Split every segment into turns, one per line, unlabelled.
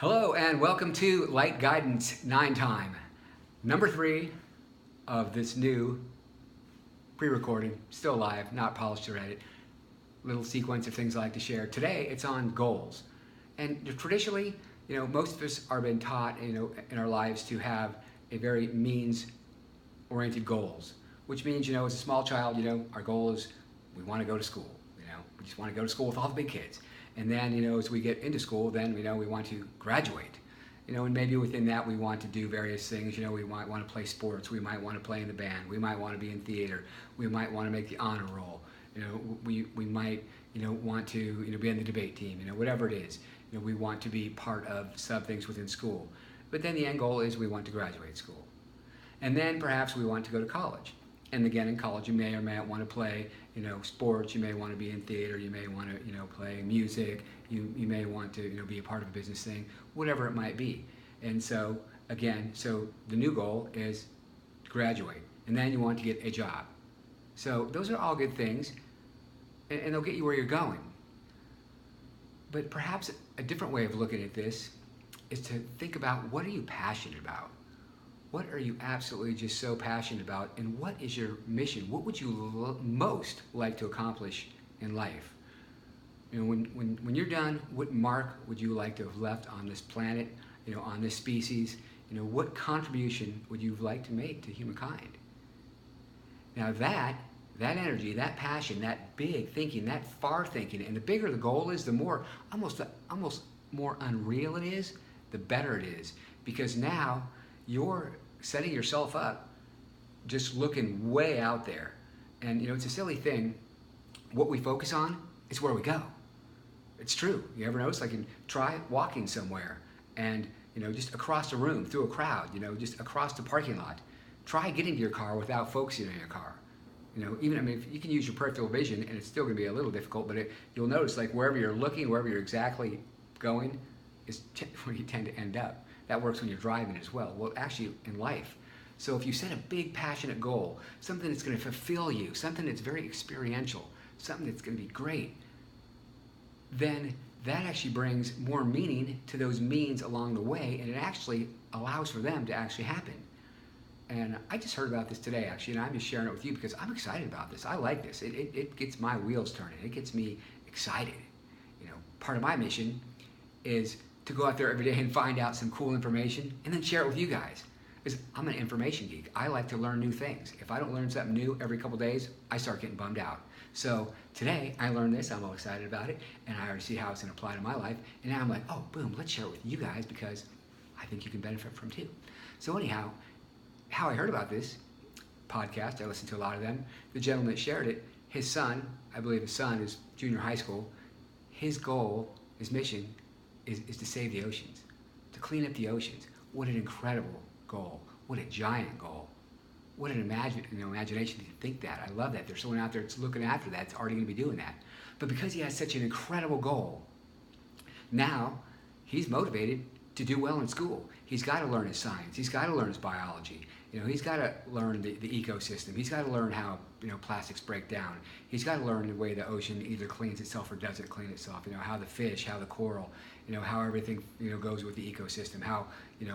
Hello and welcome to Light Guidance 9 Time, number 3 of this new pre-recorded, still live, not polished or edited, little sequence of things I like to share. Today it's on goals. And traditionally, most of us are been taught, in our lives to have a very means-oriented goals, which means, as a small child, our goal is we want to go to school. We just want to go to school with all the big kids. And then, as we get into school, then, we want to graduate. And maybe within that we want to do various things. We might want to play sports. We might want to play in the band. We might want to be in theater. We might want to make the honor roll. We might, want to, be on the debate team. Whatever it is. We want to be part of some things within school. But then the end goal is we want to graduate school. And then perhaps we want to go to college. And again, in college, you may or may not want to play, sports. You may want to be in theater. You may want to, play music. You may want to, be a part of a business thing, whatever it might be. And so, again, the new goal is to graduate. And then you want to get a job. So those are all good things, and they'll get you where you're going. But perhaps a different way of looking at this is to think about, what are you passionate about? What are you absolutely just so passionate about, and what is your mission? What would you most like to accomplish in life? When you're done, what mark would you like to have left on this planet, on this species? What contribution would you like to make to humankind? Now that energy, that passion, that big thinking, that far thinking, and the bigger the goal is, the more, almost more unreal it is, the better it is. Because now you're setting yourself up just looking way out there. And it's a silly thing. What we focus on is where we go. It's true. You ever notice, try walking somewhere and just across a room, through a crowd, just across the parking lot. Try getting to your car without focusing on your car. Even if you can use your peripheral vision, and it's still going to be a little difficult, but you'll notice, wherever you're looking, wherever you're exactly going, is where you tend to end up. That works when you're driving as well. Well, actually, in life. So if you set a big, passionate goal, something that's going to fulfill you, something that's very experiential, something that's going to be great, then that actually brings more meaning to those means along the way, and it actually allows for them to actually happen. And I just heard about this today, actually, and I'm just sharing it with you because I'm excited about this. I like this. It gets my wheels turning. It gets me excited. Part of my mission is to go out there every day and find out some cool information and then share it with you guys. Because I'm an information geek. I like to learn new things. If I don't learn something new every couple days, I start getting bummed out. So today I learned this, I'm all excited about it, and I already see how it's going to apply to my life. And now I'm like, oh, boom, let's share it with you guys because I think you can benefit from it too. So anyhow, how I heard about this podcast, I listened to a lot of them. The gentleman that shared it, his son, I believe his son is junior high school. His goal, his mission is to save the oceans, to clean up the oceans. What an incredible goal. What a giant goal. What an imagination to think that. I love that. There's someone out there that's looking after that, that's already going to be doing that. But because he has such an incredible goal, now he's motivated to do well in school. He's got to learn his science. He's got to learn his biology. He's got to learn the ecosystem. He's got to learn how plastics break down. He's got to learn the way the ocean either cleans itself or doesn't clean itself. How the fish, how the coral, how everything goes with the ecosystem. How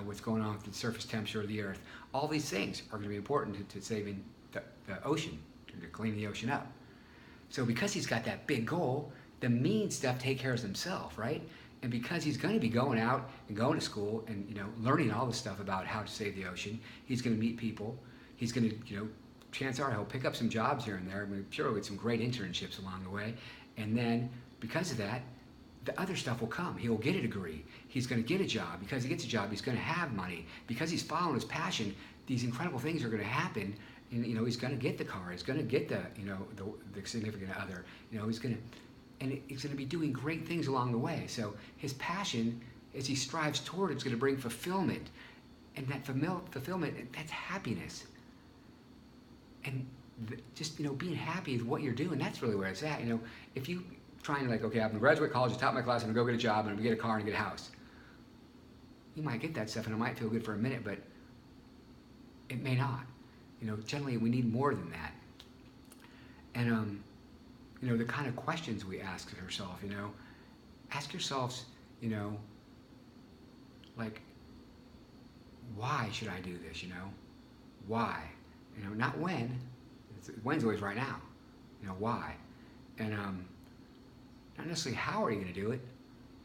what's going on with the surface temperature of the earth. All these things are going to be important to saving the ocean, to cleaning the ocean up. So because he's got that big goal, the mean stuff take care of himself, right? And because he's going to be going out and going to school and learning all this stuff about how to save the ocean, he's going to meet people. He's going to, chances are he'll pick up some jobs here and there. I'm sure he'll get some great internships along the way. And then because of that, the other stuff will come. He'll get a degree. He's going to get a job. Because he gets a job, he's going to have money. Because he's following his passion, these incredible things are going to happen. And he's going to get the car. He's going to get the significant other. He's going to. And he's going to be doing great things along the way. So his passion, as he strives toward it, is going to bring fulfillment. And that fulfillment, that's happiness. And just, being happy with what you're doing, that's really where it's at. If you trying to okay, I'm going to graduate college, top of my class, I'm going to go get a job, and I'm going to get a car and get a house. You might get that stuff, and it might feel good for a minute, but it may not. Generally, we need more than that. And, the kind of questions we ask ourselves, ask yourselves, like, why should I do this, you know? Why? You know, not when. When's always right now. You know, why? And not necessarily how are you going to do it,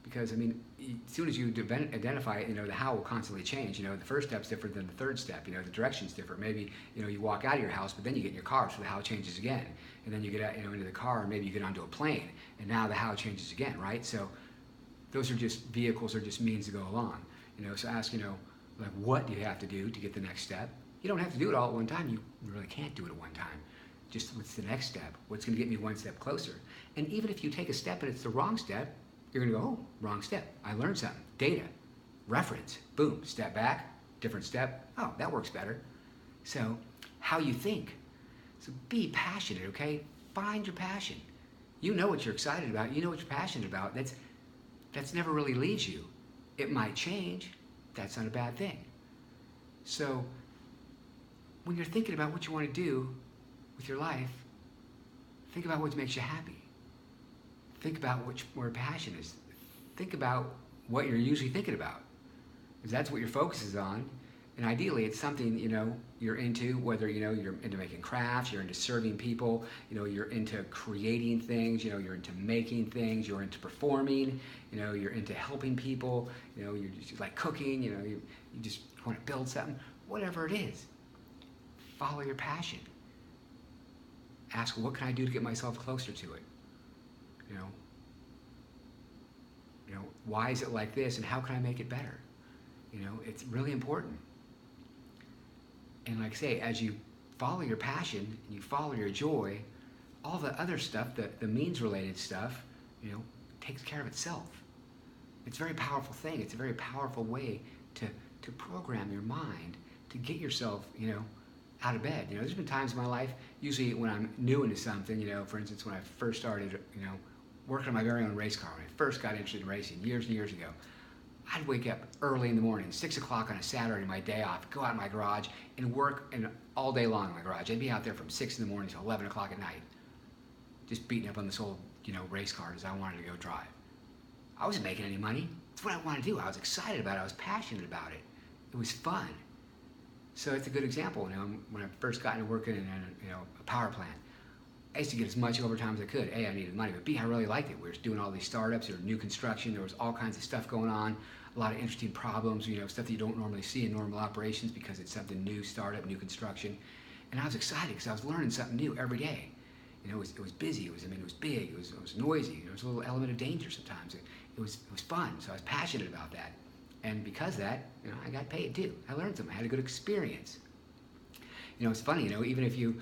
because, I mean, as soon as you identify it, you know, the how will constantly change. You know, the first step's different than the third step. You know, the direction's different. Maybe, you know, you walk out of your house, but then you get in your car, so the how changes again. And then you get out, you know, into the car, and maybe you get onto a plane, and now the how changes again, right? So those are just vehicles or just means to go along. You know, so ask, you know, like, what do you have to do to get the next step? You don't have to do it all at one time. You really can't do it at one time. Just what's the next step? What's going to get me one step closer? And even if you take a step and it's the wrong step, you're going to go, oh, wrong step. I learned something. Data, reference, boom, step back, different step. Oh, that works better. So how you think. So be passionate, okay? Find your passion. You know what you're excited about. You know what you're passionate about. That's never really leaves you. It might change. That's not a bad thing. So when you're thinking about what you want to do with your life, think about what makes you happy. Think about where passion is. Think about what you're usually thinking about, because that's what your focus is on. And ideally, it's something, you know, you're into, whether, you know, you're into making crafts, you're into serving people, you know, you're into creating things, you know, you're into making things, you're into performing, you know, you're into helping people, you know, you just like cooking, you know, you just want to build something, whatever it is. Follow your passion. Ask, what can I do to get myself closer to it? You know, why is it like this, and how can I make it better? You know, it's really important. And like I say, as you follow your passion and you follow your joy, all the other stuff, the means-related stuff, you know, takes care of itself. It's a very powerful thing. It's a very powerful way to program your mind to get yourself, you know, out of bed. You know, there's been times in my life, usually when I'm new into something, you know, for instance, when I first started, you know, working on my very own race car, when I first got interested in racing years and years ago, I'd wake up early in the morning, 6 o'clock on a Saturday, my day off, go out in my garage and work all day long in my garage. I'd be out there from 6 in the morning to 11 o'clock at night, just beating up on this old, you know, race car as I wanted to go drive. I wasn't making any money. It's what I wanted to do. I was excited about it. I was passionate about it. It was fun. So it's a good example. You know, when I first got into working in a power plant, I used to get as much overtime as I could. A, I needed money, but B, I really liked it. We were doing all these startups, there was new construction, there was all kinds of stuff going on, a lot of interesting problems, you know, stuff that you don't normally see in normal operations because it's something new, startup, new construction. And I was excited because I was learning something new every day. You know, it was busy, it was big, it was noisy, there was a little element of danger sometimes. It was fun, so I was passionate about that. And because of that, you know, I got paid too. I learned something, I had a good experience. You know, it's funny, you know, even if you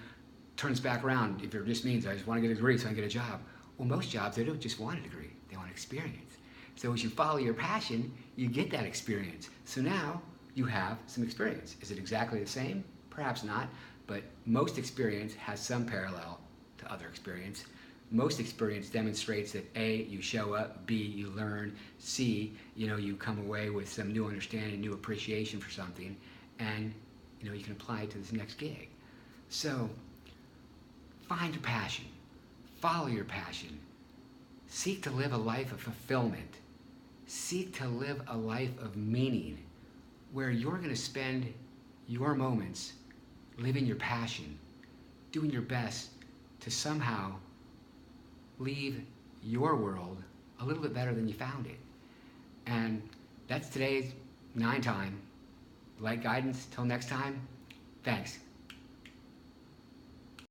turns back around, if it just means I just want to get a degree so I can get a job. Well, most jobs, they don't just want a degree, they want experience. So as you follow your passion, you get that experience. So now you have some experience. Is it exactly the same? Perhaps not, but most experience has some parallel to other experience. Most experience demonstrates that A, you show up, B, you learn, C, you know, you come away with some new understanding, new appreciation for something, and, you know, you can apply it to this next gig. So find your passion, follow your passion, seek to live a life of fulfillment, seek to live a life of meaning where you're going to spend your moments living your passion, doing your best to somehow leave your world a little bit better than you found it. And that's today's 9 Time. Light guidance. Till next time, thanks.